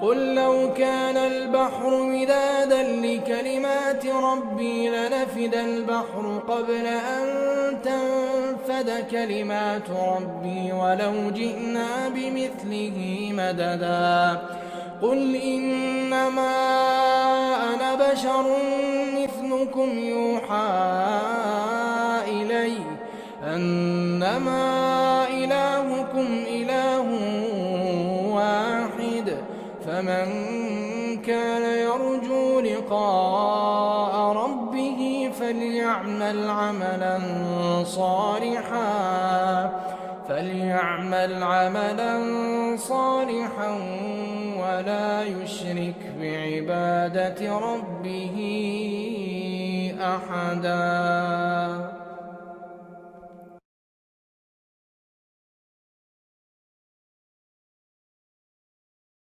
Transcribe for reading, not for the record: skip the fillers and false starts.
قل لو كان البحر مدادا لكلمات ربي لنفد البحر قبل أن تنفد كلمات ربي ولو جئنا بمثله مددا قل إنما أنا بشر مثلكم يوحى إلي أنما إلهكم إله واحد فمن كان يرجو لقاء ربه فليعمل عملا صالحا ولا يشرك بعبادة ربه أحدا.